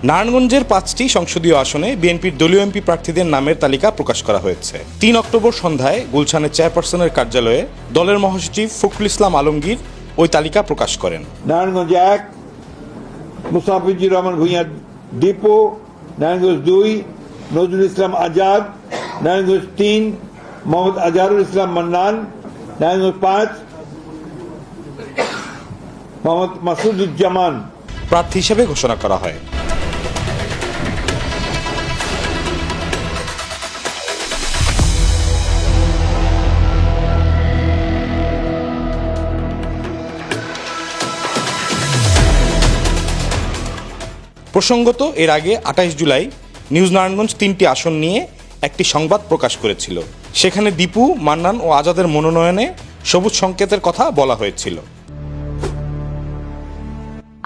নারায়ণগঞ্জের 5টি সংসদীয় আসনে বিএনপির দলীয় এমপি প্রার্থীদের নামের তালিকা প্রকাশ করা হয়েছে। 3 অক্টোবর সন্ধ্যায় গুলশানের চেয়ারপারসনের কার্যালয়ে দলের মহাসচিব ফখরুল ইসলাম আলমগীর ওই তালিকা প্রকাশ করেন। নারায়ণগঞ্জ 1 মুস্তাফিজুর রহমান ভূঁইয়া দীপু, নারায়ণগঞ্জ 2 নজরুল ইসলাম আজাদ, নারায়ণগঞ্জ 3 মোহাম্মদ আজহারুল ইসলাম মান্নান, নারায়ণগঞ্জ 5 মোহাম্মদ মাসুদুজ্জামান প্রার্থী হিসেবে ঘোষণা করা হয়। প্রসঙ্গত এর আগে 28 জুলাই নিউজ নারায়ণগঞ্জ 3টি আসন নিয়ে একটি সংবাদ প্রকাশ করেছিল। সেখানে দীপু, মান্নান ও আজাদের মনোনয়নে সবুজ সংকেতের কথা বলা হয়েছিল।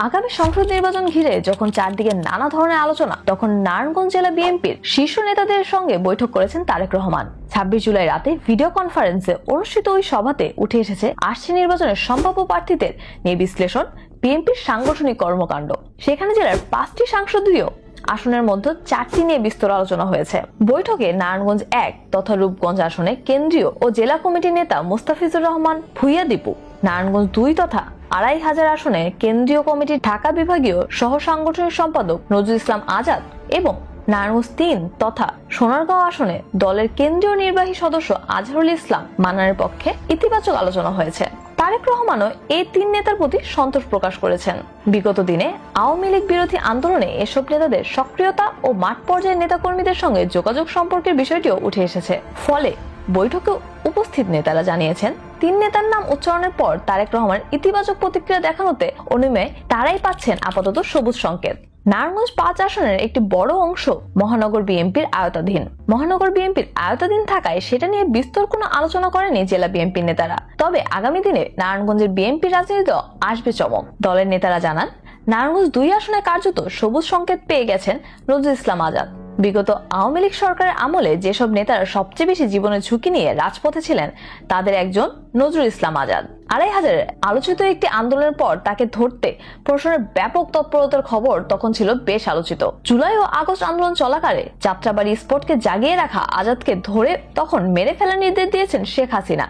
আগামী সংসদ নির্বাচন ঘিরে যখন চারদিকে নানা ধরনের আলোচনা, তখন নারায়ণগঞ্জ জেলা বিএনপির শীর্ষ নেতাদের সঙ্গে বৈঠক করেছেন তারেক রহমান। 26 জুলাই রাতে ভিডিও কনফারেন্সে অনুষ্ঠিত ওই সভাতে উঠে এসেছে আসছে নির্বাচনের সম্ভাব্য প্রার্থীদের নিয়ে বিশ্লেষণ, বিএনপির সাংগঠনিক কর্মকাণ্ড। সেখানে জেলার 5টি সংসদীয় আসনের মধ্যে 4টি নিয়ে বিস্তর আলোচনা হয়েছে। বৈঠকে নারায়ণগঞ্জ 1 তথা রূপগঞ্জ আসনে কেন্দ্রীয় ও জেলা কমিটির নেতা মুস্তাফিজুর রহমান ভূঁইয়া দীপু, নারায়ণগঞ্জ 2 তথা 2500 আসনে কেন্দ্রীয় কমিটির ঢাকা বিভাগীয় সহ সাংগঠনিক সম্পাদক নজরুল ইসলাম আজাদ এবং নারায়ণগঞ্জ 3 তথা সোনারগাঁও আসনে দলের কেন্দ্রীয় নির্বাহী সদস্য আজহারুল ইসলাম মান্নানের পক্ষে ইতিবাচক আলোচনা হয়েছে। তারেক রহমানও এই 3 নেতার প্রতি সন্তোষ প্রকাশ করেছেন। বিগত দিনে আওয়ামী লীগ বিরোধী আন্দোলনে এসব নেতাদের সক্রিয়তা ও মাঠ পর্যায়ের নেতাকর্মীদের সঙ্গে যোগাযোগ সম্পর্কের বিষয়টিও উঠে এসেছে। ফলে বৈঠকে উপস্থিত নেতারা জানিয়েছেন, 3 নেতার নাম উচ্চারণের পর তারেক রহমানের ইতিবাচক প্রতিক্রিয়া দেখানোতে অনুমেয় তারাই পাচ্ছেন আপাতত সবুজ সংকেত। নারায়ণগঞ্জ 5 আসনের একটি বড় অংশ মহানগর বিএনপির আওতাধীন। মহানগর বিএনপির আওতাধীন থাকায় সেটা নিয়ে বিস্তর কোনো আলোচনা করেনি জেলা বিএনপির নেতারা। তবে আগামী দিনে নারায়ণগঞ্জের বিএনপি রাজনীতিতে আসবে চমক। দলের নেতারা জানান, নারায়ণগঞ্জ 2 আসনে কার্যত সবুজ সংকেত পেয়ে গেছেন নজরুল ইসলাম আজাদ। বিগত আওয়ামী লীগ সরকারের আমলে যেসব নেতারা সবচেয়ে বেশি জীবনের ঝুঁকি নিয়ে রাজপথে ছিলেন, তাদের একজন নজরুল ইসলাম আজাদ। 2500 আলোচিত একটি আন্দোলনের পর তাকে ধরতে প্রশাসনের ব্যাপক তৎপরতার খবর তখন ছিল বেশ আলোচিত। জুলাই ও আগস্ট আন্দোলন চলাকালে যাত্রাবাড়ি স্পটকে জাগিয়ে রাখা আজাদকে ধরে তখন মেরে ফেলার নির্দেশ দিয়েছেন শেখ হাসিনা,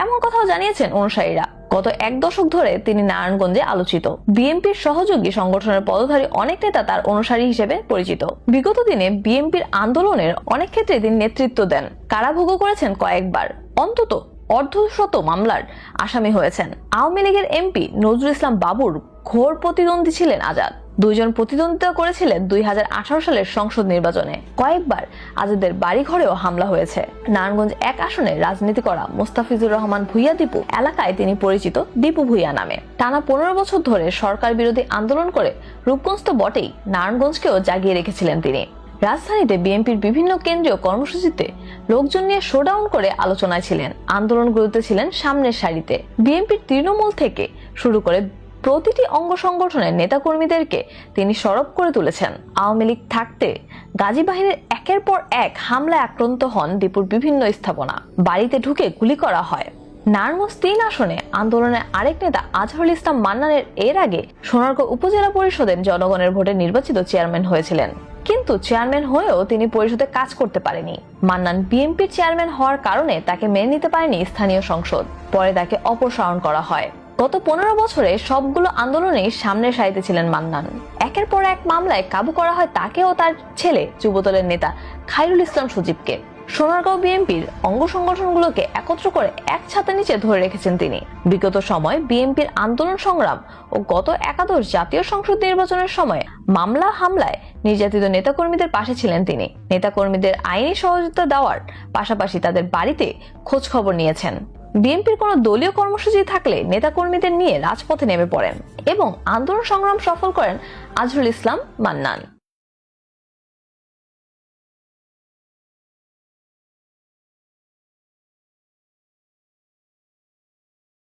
এমন কথাও জানিয়েছেন অনুসারীরা। গত 1 দশক ধরে তিনি নারায়ণগঞ্জে আলোচিত। বিএনপির সহযোগী সংগঠনের পদধারী অনেক নেতা তার অনুসারী হিসেবে পরিচিত। বিগত দিনে বিএনপির আন্দোলনের অনেক ক্ষেত্রে তিনি নেতৃত্ব দেন, কারাভোগও করেছেন কয়েকবার, অন্তত অর্ধশত মামলার আসামি হয়েছেন। আওয়ামী লীগের এমপি নজরুল ইসলাম বাবুর ঘোর প্রতিদ্বন্দ্বী ছিলেন আজাদ। 2 জন প্রতিদ্বন্দ্বিতা করেছিলেন 2018 সালের সংসদ নির্বাচনে। কয়েকবার আজাদের বাড়ি ঘরেও হামলা হয়েছে। নারায়ণগঞ্জ 1 আসনে রাজনীতি করা মুস্তাফিজুর রহমান ভূঁইয়া দীপু এলাকায় তিনি পরিচিত দীপু ভূঁইয়া নামে। টানা 15 বছর ধরে সরকার বিরোধী আন্দোলন করে রূপগঞ্জ তো বটেই, নারায়ণগঞ্জকেও জাগিয়ে রেখেছিলেন তিনি। রাজধানীতে বিএনপির বিভিন্ন কেন্দ্রীয় কর্মসূচিতে লোকজন নিয়ে শোডাউন করে আলোচনায় ছিলেন। আন্দোলনগুলোতে ছিলেন সামনের সারিতে। বিএনপির তৃণমূল থেকে শুরু করে প্রতিটি অঙ্গ সংগঠনের নেতাকর্মীদেরকে তিনি সরব করে তুলেছেন। আওয়ামী লীগ থাকতে গাজী বাহিনীর একের পর এক হামলায় আক্রান্ত হন দীপুর বিভিন্ন স্থাপনা, বাড়িতে ঢুকে গুলি করা হয়। নারায়ণগঞ্জ 3 আসনে আন্দোলনের আরেক নেতা আজহারুল ইসলাম মান্নানের এর আগে সোনারগাঁও উপজেলা পরিষদের জনগণের ভোটে নির্বাচিত চেয়ারম্যান হয়েছিলেন, কিন্তু চেয়ারম্যান হয়েও তিনি পরিষদে কাজ করতে পারেনি। মান্নান বিএনপির চেয়ারম্যান হওয়ার কারণে তাকে মেনে নিতে পারেনি স্থানীয় সংসদ, পরে তাকে অপসারণ করা হয়। গত 15 বছরে সবগুলো আন্দোলনেই সামনের সারিতে ছিলেন মান্নান। একের পর এক মামলায় কাবু করা হয় তাকে ও তার ছেলে যুবদলের নেতা খায়রুল ইসলাম সজীবকে। সোনারগাঁও বিএনপির অঙ্গ সংগঠনগুলোকে একত্র করে এক ছাতার নিচে ধরে রেখেছেন তিনি। বিগত সময় বিএনপির আন্দোলন সংগ্রাম ও গত একাদশ জাতীয় সংসদ নির্বাচনের সময় মামলা হামলায় নির্যাতিত নেতাকর্মীদের পাশে ছিলেন তিনি। নেতাকর্মীদের আইনি সহযোগিতা দেওয়ার পাশাপাশি তাদের বাড়িতে খোঁজ খবর নিয়েছেন। বিএনপির কোনো দলীয় কর্মসূচি থাকলে নেতাকর্মীদের নিয়ে রাজপথে নেমে পড়েন এবং আন্দোলন সংগ্রাম সফল করেন আজহারুল ইসলাম মান্নান।